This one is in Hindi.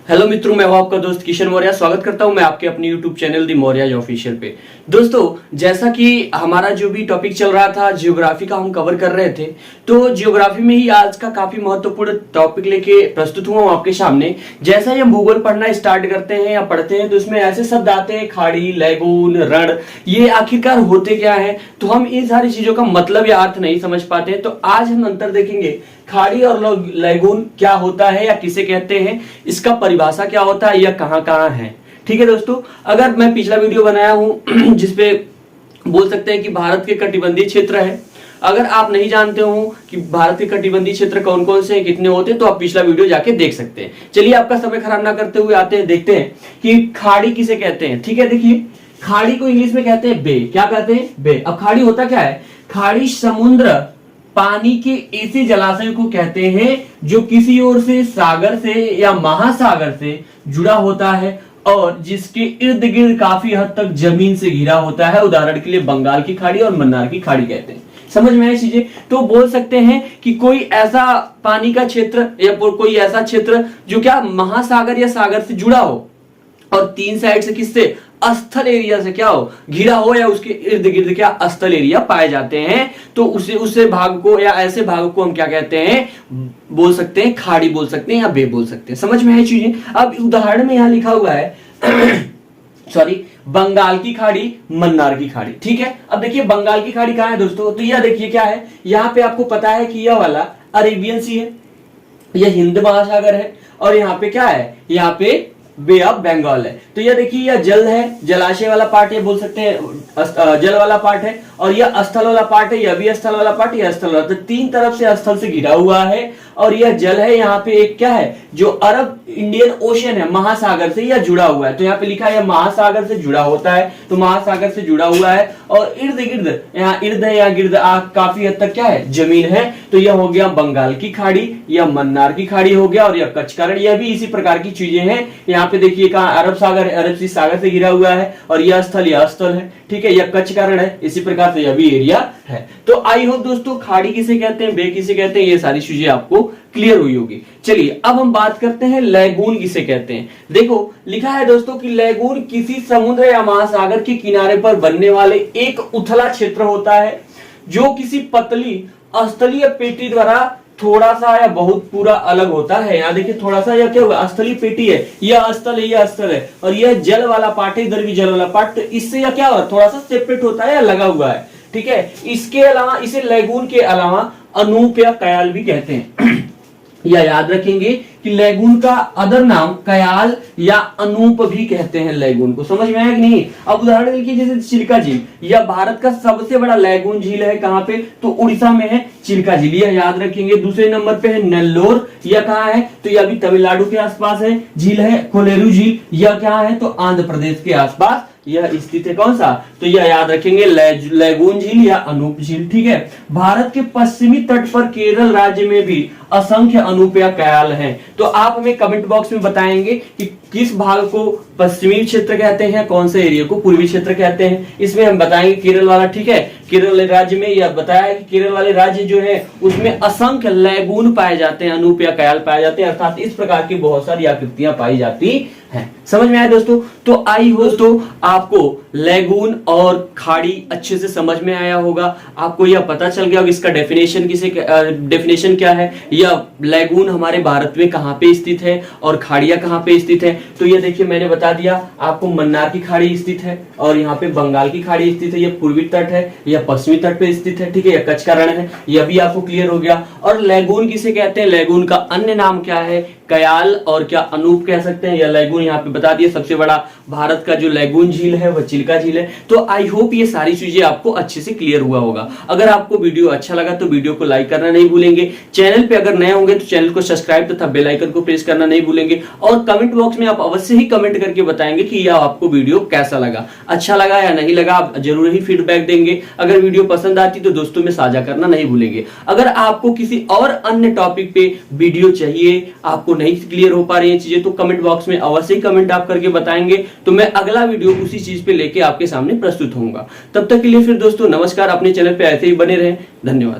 हेलो मित्रों, मैं हूं आपका दोस्त किशन मौर्य। स्वागत करता हूं मैं आपके अपने यूट्यूब चैनल दी मौर्य ऑफिशियल पे। दोस्तों, जैसा कि हमारा जो भी टॉपिक चल रहा था जियोग्राफी का, हम कवर कर रहे थे, तो जियोग्राफी में ही आज का काफी महत्वपूर्ण टॉपिक लेके प्रस्तुत हुआ हूं आपके सामने। जैसा ही हम भूगोल पढ़ना स्टार्ट करते हैं या पढ़ते हैं तो इसमें ऐसे शब्द आते हैं खाड़ी, लैगून, रण, ये आखिरकार होते क्या है, तो हम इन सारी चीजों का मतलब या अर्थ नहीं समझ पाते हैं। तो आज हम अंतर देखेंगे, खाड़ी और लैगून क्या होता है या किसे कहते हैं, इसका परिभाषा क्या होता है या कहां कहां है। ठीक है दोस्तों, अगर मैं पिछला वीडियो बनाया हूं जिसपे बोल सकते हैं कि भारत के कटिबंधीय क्षेत्र है, अगर आप नहीं जानते हो कि भारत के कटिबंधीय क्षेत्र कौन कौन से हैं, कितने होते हैं, तो आप पिछला वीडियो जाके देख सकते हैं। चलिए आपका समय खराब ना करते हुए आते हैं, देखते हैं कि खाड़ी किसे कहते हैं। ठीक है, देखिए खाड़ी को इंग्लिश में कहते हैं बे। क्या कहते हैं? बे। अब खाड़ी होता क्या है? खाड़ी समुद्र पानी के ऐसे जलाशय को कहते हैं जो किसी ओर से सागर से या महासागर से जुड़ा होता है और जिसके इर्द गिर्द काफी हद तक जमीन से घिरा होता है। उदाहरण के लिए बंगाल की खाड़ी और मन्नार की खाड़ी कहते हैं। समझ में आई चीजें? तो बोल सकते हैं कि कोई ऐसा पानी का क्षेत्र या कोई ऐसा क्षेत्र जो क्या महासागर या सागर से जुड़ा हो और तीन साइड से किससे, स्थल एरिया से क्या हो, घिरा हो, या उसके इर्द गिर्द क्या स्थल एरिया पाए जाते हैं, तो उसे भाग को या ऐसे भाग को हम क्या कहते हैं, बोल सकते हैं खाड़ी बोल सकते हैं या बे बोल सकते हैं। समझ में है चीजें? अब उदाहरण में यहां लिखा हुआ है सॉरी, बंगाल की खाड़ी, मन्नार की खाड़ी। ठीक है, अब देखिए बंगाल की खाड़ी कहां है दोस्तों, तो यह देखिए क्या है, यहां पे आपको पता है कि यह वाला अरेबियन सी है, यह हिंद महासागर है, और यहाँ पे क्या है, यहाँ पे बे ऑफ बंगाल है। तो यह देखिए यह जल है, जलाशय वाला पार्ट ये बोल सकते हैं, जल वाला पार्ट है, और यह स्थल वाला पार्ट है, यह भी स्थल वाला पार्ट, यह स्थल वाला, तो तीन तरफ से स्थल से घिरा हुआ है। और यह जल है, यहाँ पे एक क्या है, जो अरब इंडियन ओशन है, महासागर से यह जुड़ा हुआ है। तो यहाँ पे लिखा है महासागर से जुड़ा होता है, तो महासागर से जुड़ा हुआ है। और इर्द गिर्द, यहाँ इर्द है, यहाँ गिर्द काफी हद तक क्या है, जमीन है। तो यह हो गया बंगाल की खाड़ी, यह मन्नार की खाड़ी हो गया, और यह कच्छ का रण, यह भी इसी प्रकार की चीजें हैं। यहाँ पे देखिए कहाँ अरब सागर, अरब सागर से घिरा हुआ है, और यह स्थल है। ठीक है, यह कच्छ का रण है, इसी प्रकार से यह भी एरिया है। तो आई होप दोस्तों खाड़ी किसे कहते हैं, बे किसे कहते हैं, ये सारी चीजें आपको क्लियर हुई होगी। चलिए अब हम बात करते हैं लैगून किसे कहते हैं। देखो लिखा है दोस्तों कि लैगून किसी समुद्र या महासागर के किनारे पर बनने वाले एक उथला क्षेत्र होता है जो किसी पतली स्थलीय पेटी द्वारा थोड़ा सा या बहुत पूरा अलग होता है। यहाँ देखिए थोड़ा सा, यह क्या हुआ, स्थलीय पेटी है, यह स्थल है, यह स्थल है, और यह जल वाला पार्ट है, इधर भी जल वाला पार्ट, तो इससे यह क्या हुआ, थोड़ा सा सेपरेट होता है या लगा हुआ है। ठीक है, इसके अलावा इसे लैगून के अलावा अनूप या कयाल भी कहते हैं। या याद रखेंगे कि लैगून का अदर नाम कयाल या अनूप भी कहते हैं लैगून को। समझ में आया कि नहीं? अब उदाहरण देखिए जैसे चिल्का झील, यह भारत का सबसे बड़ा लैगून झील है। कहां पे? तो उड़ीसा में है चिल्का झील, यह याद रखेंगे। दूसरे नंबर पे है नेल्लोर, यह कहां है, तो यह भी तमिलनाडु के आसपास है। झील है कोलेरू झील, यह क्या है, तो आंध्र प्रदेश के आसपास यह स्थित है। कौन सा? तो यह याद रखेंगे लैगून झील या अनूप झील। ठीक है, भारत के पश्चिमी तट पर केरल राज्य में भी असंख्य अनूप या कयाल हैं। तो आप हमें कमेंट बॉक्स में बताएंगे कि किस भाग को पश्चिमी क्षेत्र कहते हैं, कौन से एरिया को पूर्वी क्षेत्र कहते हैं। इसमें हम बताएंगे केरल वाला। ठीक है, केरल वाले राज्य में यह बताया है कि केरल वाले राज्य जो है उसमें असंख्य लैगून पाए जाते हैं, अनूप या कयाल पाए जाते हैं, अर्थात इस प्रकार की बहुत सारी आकृतियां पाई जाती हैं। समझ में आया दोस्तों? तो आई हो दोस्तों आपको लैगून और खाड़ी अच्छे से समझ में आया होगा, आपको यह पता चल गया इसका डेफिनेशन क्या है, यह लैगून हमारे भारत में कहां पे स्थित है और खाड़ियां कहां पे स्थित है। तो ये देखिए मैंने बता दिया आपको, मन्नार की खाड़ी स्थित है, और यहाँ पे बंगाल की खाड़ी स्थित है, यह पूर्वी तट है, यह पश्चिमी तट पे स्थित है। ठीक है, यह कच्छ का रण है, यह भी आपको क्लियर हो गया। और लैगून किसे कहते हैं, लैगून का अन्य नाम क्या है, कयाल और क्या अनूप कह सकते हैं। यह लैगून यहाँ पे बता दिया, सबसे बड़ा भारत का जो लैगून झील है वह चिल्का झील है। तो आई होप ये सारी चीजें आपको अच्छे से क्लियर हुआ होगा। अगर आपको वीडियो अच्छा लगा तो वीडियो को लाइक करना नहीं भूलेंगे। चैनल पे अगर नए होंगे तो चैनल को सब्सक्राइब तथा बेल आइकन को प्रेस करना नहीं भूलेंगे। और कमेंट बॉक्स में आप अवश्य ही कमेंट करके बताएंगे कि यह आपको वीडियो कैसा लगा, अच्छा लगा या नहीं लगा, आप जरूर ही फीडबैक देंगे। अगर वीडियो पसंद आती तो दोस्तों में साझा करना नहीं भूलेंगे। अगर आपको किसी और अन्य टॉपिक पे वीडियो चाहिए, आपको नहीं क्लियर हो पा रही है चीजें, तो कमेंट बॉक्स में अवश्य ही कमेंट आप करके बताएंगे, तो मैं अगला वीडियो उसी चीज पे लेके आपके सामने प्रस्तुत होऊंगा। तब तक के लिए फिर दोस्तों नमस्कार, अपने चैनल पे ऐसे ही बने रहें। धन्यवाद।